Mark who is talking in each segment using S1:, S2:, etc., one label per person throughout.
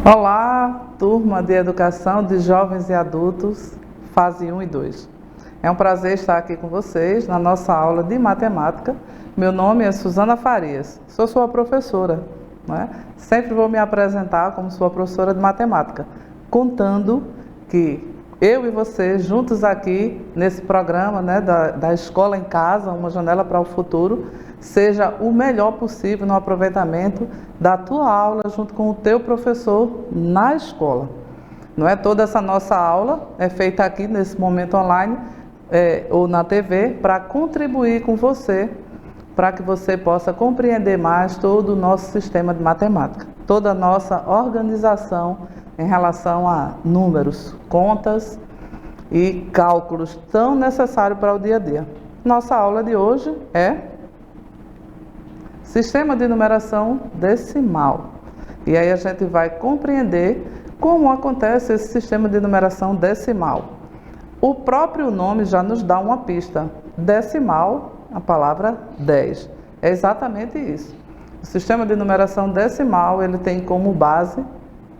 S1: Olá, turma de Educação de Jovens e Adultos, fase 1 e 2. É um prazer estar aqui com vocês na nossa aula de matemática. Meu nome é Suzana Farias, sou sua professora, né? Sempre vou me apresentar como sua professora de matemática, contando que eu e você, juntos aqui nesse programa, né, da Escola em Casa, uma janela para o futuro, seja o melhor possível no aproveitamento da tua aula junto com o teu professor na escola. Não é? Toda essa nossa aula é feita aqui nesse momento online ou na TV para contribuir com você, para que você possa compreender mais todo o nosso sistema de matemática, toda a nossa organização em relação a números, contas e cálculos tão necessários para o dia a dia. Nossa aula de hoje é Sistema de numeração decimal. E aí a gente vai compreender como acontece esse sistema de numeração decimal. O próprio nome já nos dá uma pista. Decimal, a palavra 10. É exatamente isso. O sistema de numeração decimal, ele tem como base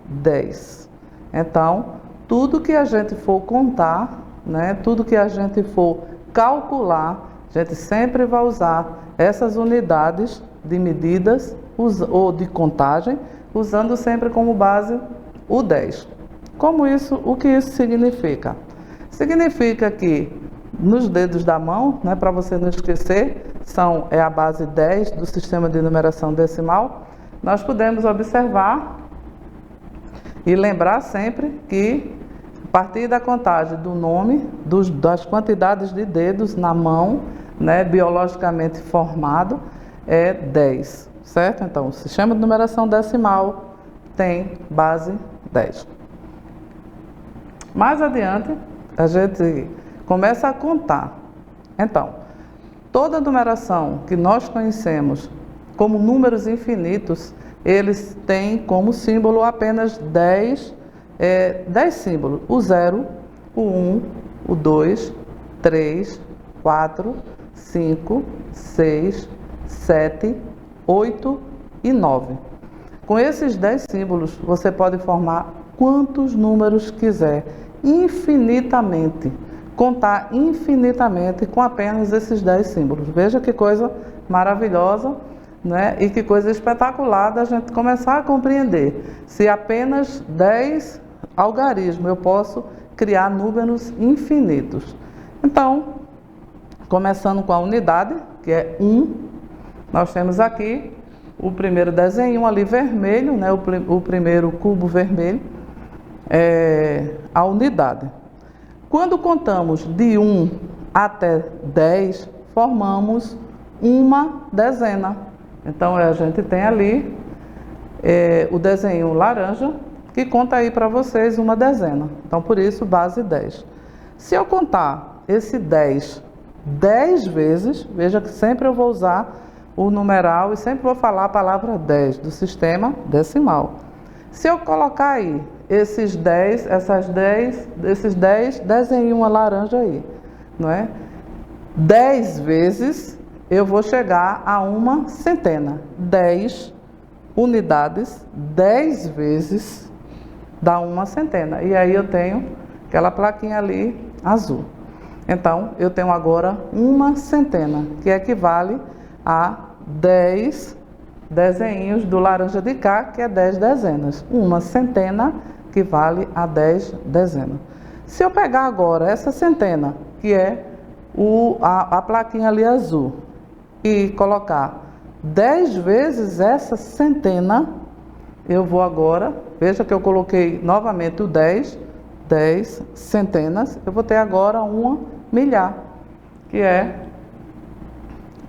S1: 10. Então, tudo que a gente for contar, né, tudo que a gente for calcular, a gente sempre vai usar essas unidades de medidas ou de contagem, usando sempre como base o 10. O que isso significa? Significa que nos dedos da mão, né, para você não esquecer, é a base 10 do sistema de numeração decimal, nós podemos observar e lembrar sempre que a partir da contagem do nome, das quantidades de dedos na mão, né, biologicamente formado, é 10, certo? Então, o sistema de numeração decimal tem base 10. Mais adiante, a gente começa a contar. Então, toda numeração que nós conhecemos como números infinitos, eles têm como símbolo apenas 10 símbolos. O 0, o 1, o 2, 3, 4, 5, 6, 7, 8 e 9. Com esses 10 símbolos, você pode formar quantos números quiser, infinitamente, contar infinitamente com apenas esses 10 símbolos. Veja que coisa maravilhosa, né? E que coisa espetacular da gente começar a compreender. Se apenas 10 algarismos eu posso criar números infinitos. Então, começando com a unidade, que é 1, nós temos aqui o primeiro desenho ali vermelho, né? O primeiro cubo vermelho, a unidade. Quando contamos de 1 até 10, formamos uma dezena. Então, a gente tem ali o desenho laranja, que conta aí para vocês uma dezena. Então, por isso, base 10. Se eu contar esse 10 vezes, veja que sempre eu vou usar o numeral e sempre vou falar a palavra 10 do sistema decimal. Se eu colocar aí esses 10, desenhe uma laranja aí, não é? 10 vezes eu vou chegar a uma centena. 10 unidades, 10 vezes dá uma centena. E aí eu tenho aquela plaquinha ali azul. Então, eu tenho agora uma centena, que equivale a 10 desenhos do laranja de cá, que é 10 dezenas. Uma centena que vale a 10 dezenas. Se eu pegar agora essa centena, que é a plaquinha ali azul, e colocar 10 vezes essa centena, eu vou agora, veja que eu coloquei novamente o 10 centenas, eu vou ter agora uma milhar, que é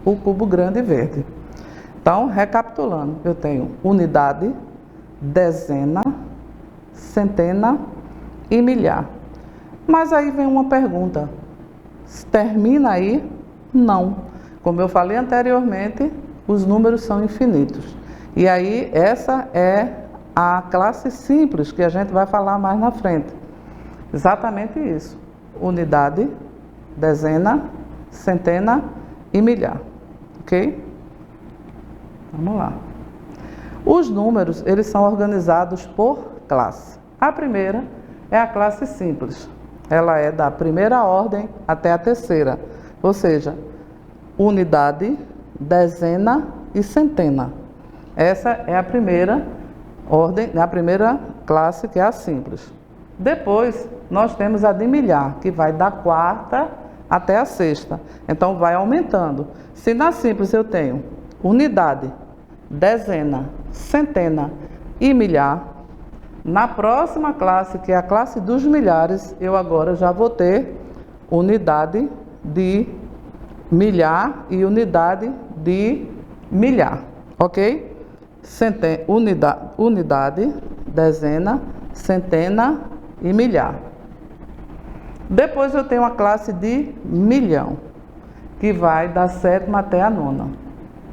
S1: o cubo grande verde. Então, recapitulando, eu tenho unidade, dezena, centena e milhar. Mas aí vem uma pergunta, termina aí? Não. Como eu falei anteriormente, os números são infinitos. E aí, essa é a classe simples que a gente vai falar mais na frente. Exatamente isso. Unidade, dezena, centena e milhar. Ok? Vamos lá. Os números, eles são organizados por classe. A primeira é a classe simples. Ela é da primeira ordem até a terceira, ou seja, unidade, dezena e centena. Essa é a primeira ordem, a primeira classe, que é a simples. Depois, nós temos a de milhar, que vai da quarta até a sexta. Então, vai aumentando. Se na simples eu tenho unidade, dezena, centena e milhar, na próxima classe, que é a classe dos milhares, eu agora já vou ter unidade de milhar e unidade de milhar, ok? Unidade, dezena, centena e milhar. Depois eu tenho a classe de milhão, que vai da sétima até a nona.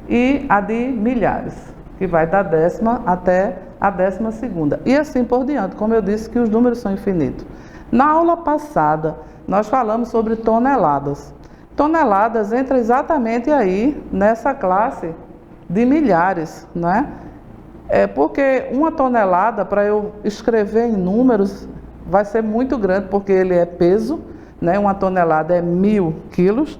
S1: E a de milhares, que vai da décima até a 12ª. E assim por diante, como eu disse que os números são infinitos. Na aula passada, nós falamos sobre toneladas. Toneladas entra exatamente aí, nessa classe de milhares, né? É porque uma tonelada, para eu escrever em números, vai ser muito grande, porque ele é peso, né? Uma tonelada é 1000 quilos.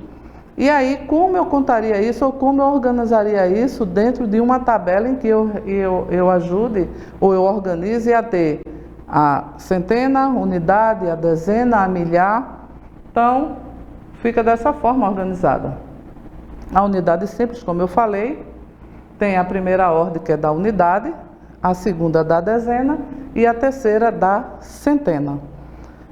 S1: E aí, como eu contaria isso, ou como eu organizaria isso dentro de uma tabela em que eu ajude, ou eu organize a ter a centena, unidade, a dezena, a milhar. Então, fica dessa forma organizada. A unidade simples, como eu falei, tem a primeira ordem, que é da unidade, a segunda da dezena e a terceira da centena.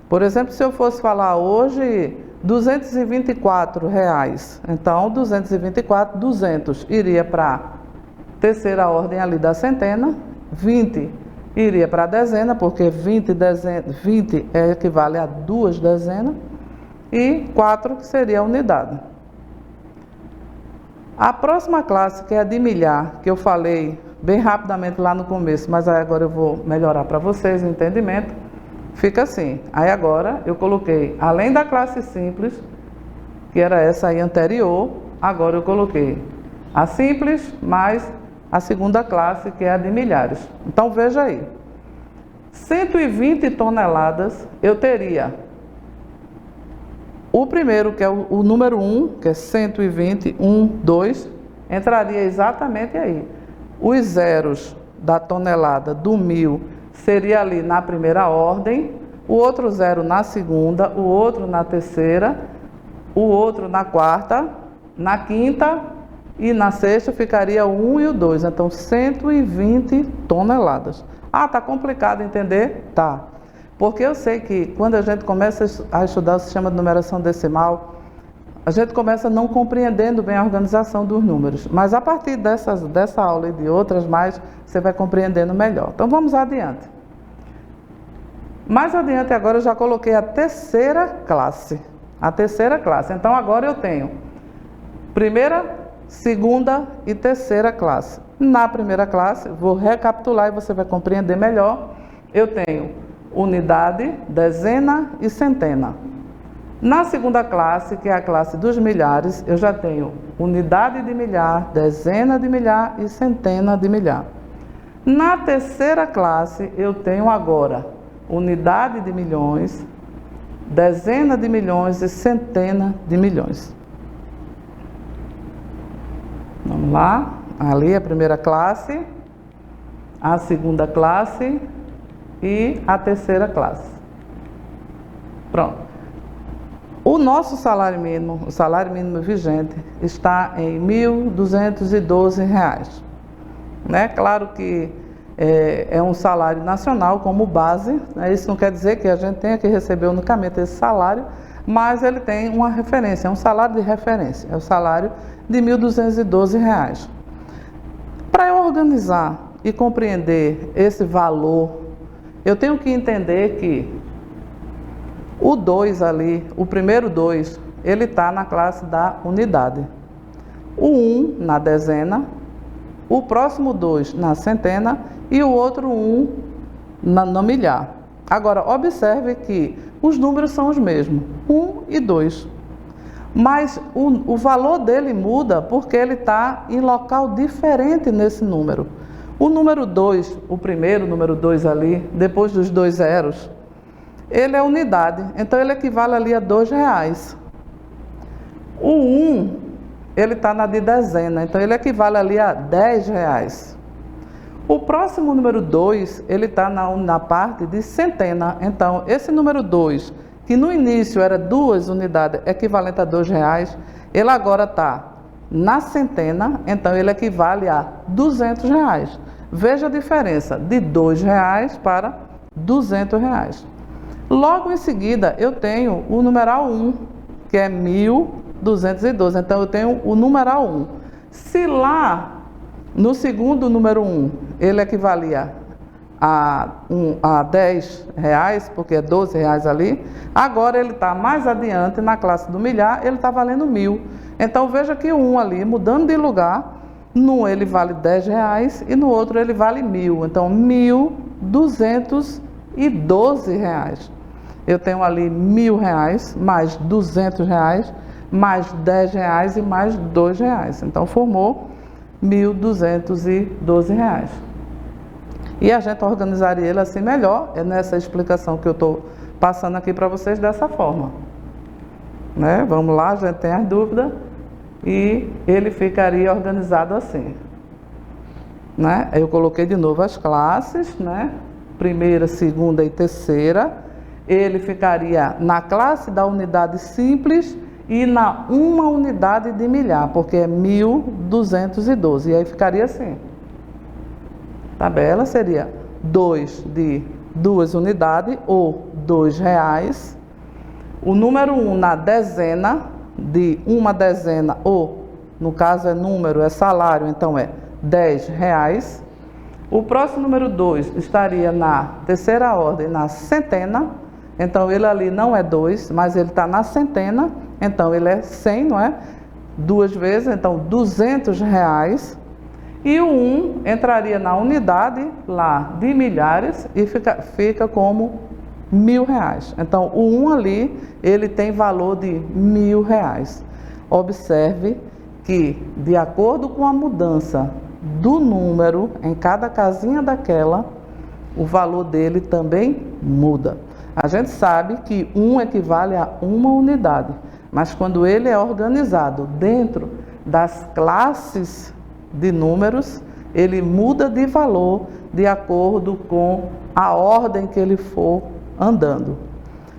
S1: Por exemplo, se eu fosse falar hoje R$224, então 200 iria para a terceira ordem ali da centena, 20 iria para a dezena, porque 20 equivale a 2 dezenas, e 4 que seria a unidade. A próxima classe, que é a de milhar, que eu falei bem rapidamente lá no começo, mas agora eu vou melhorar para vocês o entendimento, fica assim. Aí agora eu coloquei, além da classe simples, que era essa aí anterior, agora eu coloquei a simples mais a segunda classe, que é a de milhares. Então veja aí, 120 toneladas eu teria o primeiro, que é o número 1, que é 120, 1, 2, entraria exatamente aí. Os zeros da tonelada do 1000 seria ali na primeira ordem, o outro zero na segunda, o outro na terceira, o outro na quarta, na quinta e na sexta ficaria o 1 e o 2. Então, 120 toneladas. Ah, tá complicado entender? Tá. Porque eu sei que quando a gente começa a estudar o sistema de numeração decimal, a gente começa não compreendendo bem a organização dos números. Mas a partir dessa aula e de outras mais, você vai compreendendo melhor. Então vamos adiante. Mais adiante agora eu já coloquei a terceira classe. A terceira classe. Então agora eu tenho primeira, segunda e terceira classe. Na primeira classe, vou recapitular e você vai compreender melhor. Eu tenho unidade, dezena e centena. Na segunda classe, que é a classe dos milhares, eu já tenho unidade de milhar, dezena de milhar e centena de milhar. Na terceira classe, eu tenho agora unidade de milhões, dezena de milhões e centena de milhões. Vamos lá. Ali a primeira classe, a segunda classe e a terceira classe. Pronto. O nosso salário mínimo, o salário mínimo vigente, está em R$ 1.212. Né? Claro que é um salário nacional como base, né? Isso não quer dizer que a gente tenha que receber unicamente esse salário, mas ele tem uma referência, é um salário de referência, é o salário de R$ 1.212. Para eu organizar e compreender esse valor, eu tenho que entender que o 2 ali, o primeiro 2, ele está na classe da unidade. O 1 na dezena, o próximo 2 na centena e o outro 1 no milhar. Agora, observe que os números são os mesmos, 1 e 2. Mas o valor dele muda porque ele está em local diferente nesse número. O número 2, o primeiro número 2 ali, depois dos 2 zeros, ele é unidade, então ele equivale ali a R$2. O 1, ele está na de dezena, então ele equivale ali a R$10. O próximo número 2, ele está na parte de centena, então esse número 2, que no início era 2 unidades equivalente a R$2, ele agora está na centena, então ele equivale a R$200. Veja a diferença de R$2 para R$200. Logo em seguida, eu tenho o numeral 1, que é 1212. Então, eu tenho o numeral 1. Se lá, no segundo número 1, ele equivalia a R$10, porque é R$12 ali, agora ele está mais adiante, na classe do milhar, ele está valendo 1.000. Então, veja que o 1 ali, mudando de lugar, num ele vale R$10 e no outro ele vale 1.000. Então, R$1.212. Eu tenho ali R$1.000, mais R$200, mais R$10 e mais R$2. Então, formou R$1.212. E a gente organizaria ele assim melhor, é nessa explicação que eu estou passando aqui para vocês dessa forma. Né? Vamos lá, a gente tem as dúvidas. E ele ficaria organizado assim. Né? Eu coloquei de novo as classes, né? Primeira, segunda e terceira. Ele ficaria na classe da unidade simples e na uma unidade de milhar, porque é 1212. E aí ficaria assim. Tabela seria 2 de 2 unidades ou R$2. O número 1 na dezena, de uma dezena, ou no caso é número, é salário, então é R$10. O próximo número 2 estaria na terceira ordem, na centena, então ele ali não é 2, mas ele está na centena, então ele é 100, não é? 2 vezes, então R$200. E o 1 entraria na unidade lá de milhares e fica como R$1.000. Então, o 1 ali, ele tem valor de R$1.000. Observe que, de acordo com a mudança do número em cada casinha daquela, o valor dele também muda. A gente sabe que 1 equivale a uma unidade, mas quando ele é organizado dentro das classes de números, ele muda de valor de acordo com a ordem que ele for andando.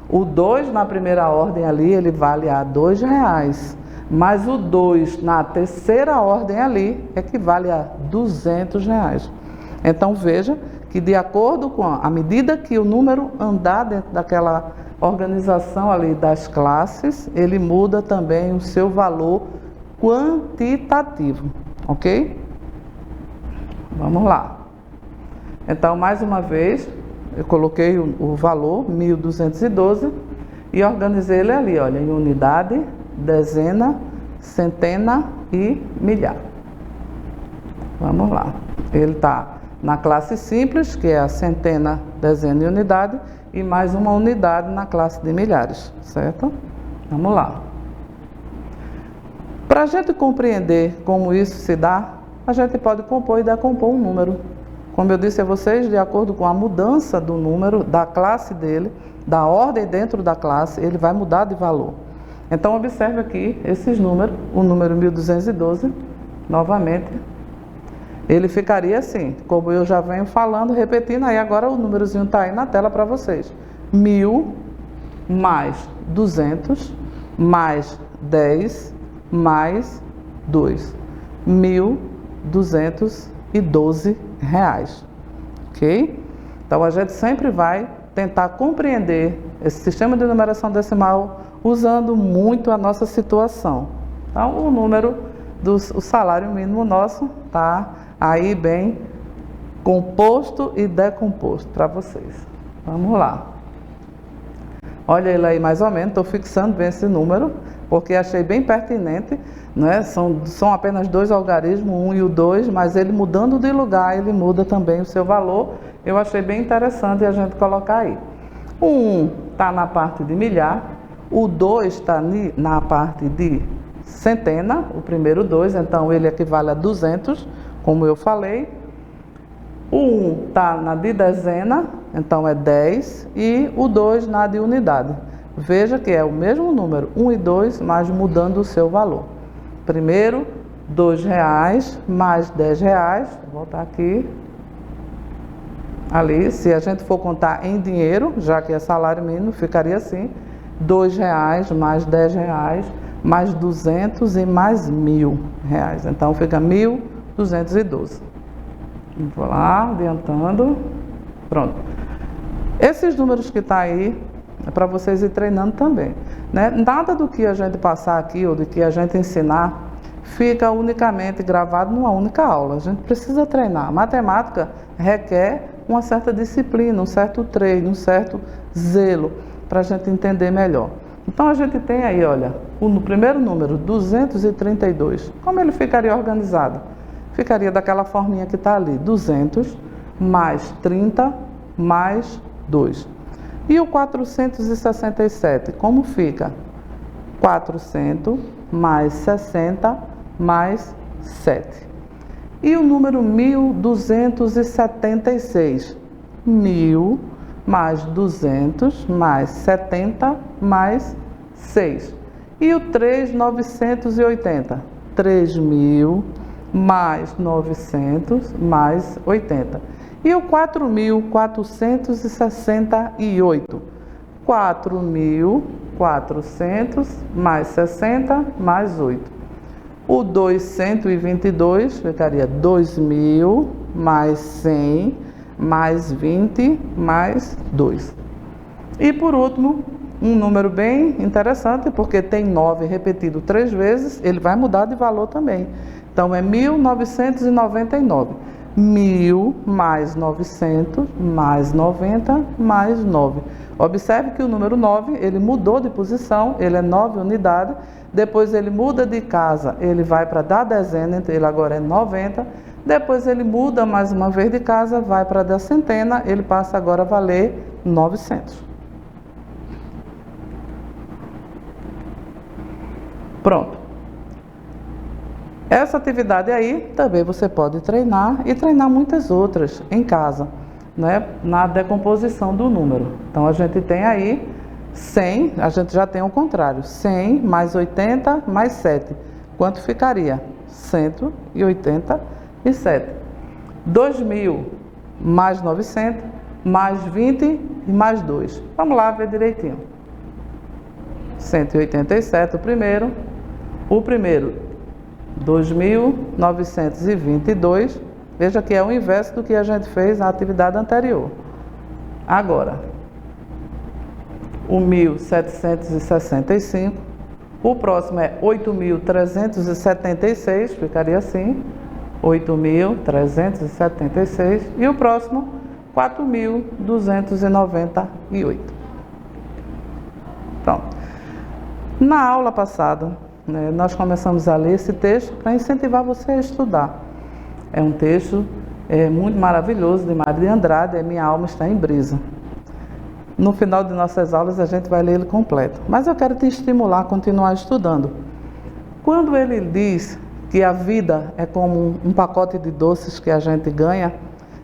S1: O 2 na primeira ordem ali, ele vale a R$2, mas o 2 na terceira ordem ali equivale a R$200. Então veja que de acordo com a medida que o número andar dentro daquela organização ali das classes, ele muda também o seu valor quantitativo, ok? Vamos lá. Então, mais uma vez, eu coloquei o valor 1212 e organizei ele ali, olha, em unidade, dezena, centena e milhar. Vamos lá. Ele está na classe simples, que é a centena, dezena e unidade, e mais uma unidade na classe de milhares, certo? Vamos lá. Para a gente compreender como isso se dá, a gente pode compor e decompor um número. Como eu disse a vocês, de acordo com a mudança do número, da classe dele, da ordem dentro da classe, ele vai mudar de valor. Então, observe aqui esses números, o número 1212, novamente, ele ficaria assim, como eu já venho falando, repetindo, aí agora o númerozinho está aí na tela para vocês. 1.000 mais 200 mais 10 mais 2. R$1.212, ok? Então, a gente sempre vai tentar compreender esse sistema de numeração decimal usando muito a nossa situação. Então, o número o salário mínimo nosso está aí bem composto e decomposto para vocês. Vamos lá. Olha ele aí mais ou menos, estou fixando bem esse número, porque achei bem pertinente, né? São apenas 2 algarismos, 1 e o 2, mas ele mudando de lugar, ele muda também o seu valor. Eu achei bem interessante a gente colocar aí. O 1 está na parte de milhar, o 2 está na parte de centena, o primeiro 2, então ele equivale a 200, como eu falei. O 1 está na de dezena, então é 10, e o 2 na de unidade. Veja que é o mesmo número, 1 e 2, mas mudando o seu valor. Primeiro, R$2 mais R$10, vou voltar aqui. Ali, se a gente for contar em dinheiro, já que é salário mínimo, ficaria assim, R$2 mais R$10, mais 200 e mais R$1.000. Então, fica 1.212. Vou lá, adiantando. Pronto. Esses números que está aí, é para vocês ir treinando também, né? Nada do que a gente passar aqui ou do que a gente ensinar fica unicamente gravado numa única aula. A gente precisa treinar. Matemática requer uma certa disciplina, um certo treino, um certo zelo para a gente entender melhor. Então a gente tem aí, olha, o primeiro número, 232. Como ele ficaria organizado? Ficaria daquela forminha que está ali, 200 mais 30 mais 2. E o 467, como fica? 400 mais 60 mais 7. E o número 1276, 1000 mais 200 mais 70 mais 6. E o 3980, 3000 mais 900 mais 80. E o 4.468, 4.400 mais 60 mais 8. O 222 ficaria 2.000 mais 100 mais 20 mais 2. E por último, um número bem interessante, porque tem 9 repetido 3 vezes, ele vai mudar de valor também. Então é 1999. 1000 mais 900 mais 90 mais 9. Observe que o número 9, ele mudou de posição, ele é 9 unidades, depois ele muda de casa, ele vai para da dezena, ele agora é 90, depois ele muda mais uma vez de casa, vai para da centena, ele passa agora a valer 900. Pronto. Essa atividade aí também você pode treinar e treinar muitas outras em casa, né? Na decomposição do número. Então a gente tem aí 100, a gente já tem o contrário, 100 mais 80 mais 7. Quanto ficaria? 187. 2000 mais 900 mais 20 e mais 2. Vamos lá ver direitinho. 187 o primeiro. O primeiro 2.922, veja que é o inverso do que a gente fez na atividade anterior. Agora, o 1.765, o próximo é 8.376, ficaria assim, 8.376, e o próximo, 4.298. Pronto. Na aula passada, nós começamos a ler esse texto para incentivar você a estudar. É um texto muito maravilhoso de Mário de Andrade, Minha Alma Está em Brisa. No final de nossas aulas a gente vai ler ele completo, mas eu quero te estimular a continuar estudando. Quando ele diz que a vida é como um pacote de doces que a gente ganha,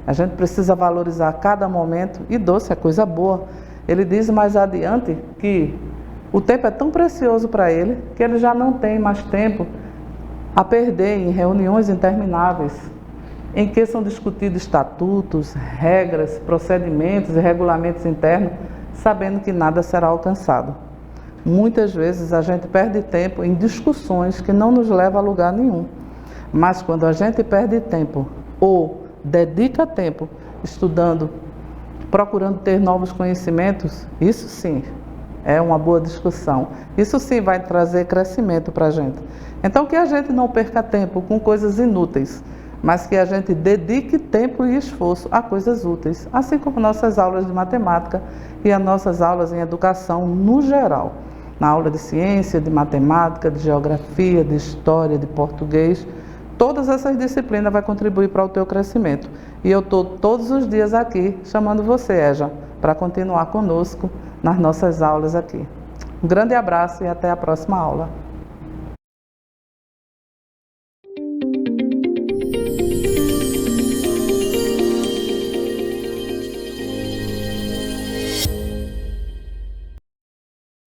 S1: a gente precisa valorizar cada momento, e doce é coisa boa. Ele diz mais adiante que o tempo é tão precioso para ele que ele já não tem mais tempo a perder em reuniões intermináveis, em que são discutidos estatutos, regras, procedimentos e regulamentos internos, sabendo que nada será alcançado. Muitas vezes a gente perde tempo em discussões que não nos levam a lugar nenhum. Mas quando a gente perde tempo ou dedica tempo estudando, procurando ter novos conhecimentos, isso sim é uma boa discussão. Isso sim vai trazer crescimento para a gente. Então que a gente não perca tempo com coisas inúteis, mas que a gente dedique tempo e esforço a coisas úteis, assim como nossas aulas de matemática e as nossas aulas em educação no geral. Na aula de ciência, de matemática, de geografia, de história, de português, todas essas disciplinas vão contribuir para o teu crescimento. E eu estou todos os dias aqui chamando você, Eja, para continuar conosco nas nossas aulas aqui. Um grande abraço e até a próxima aula.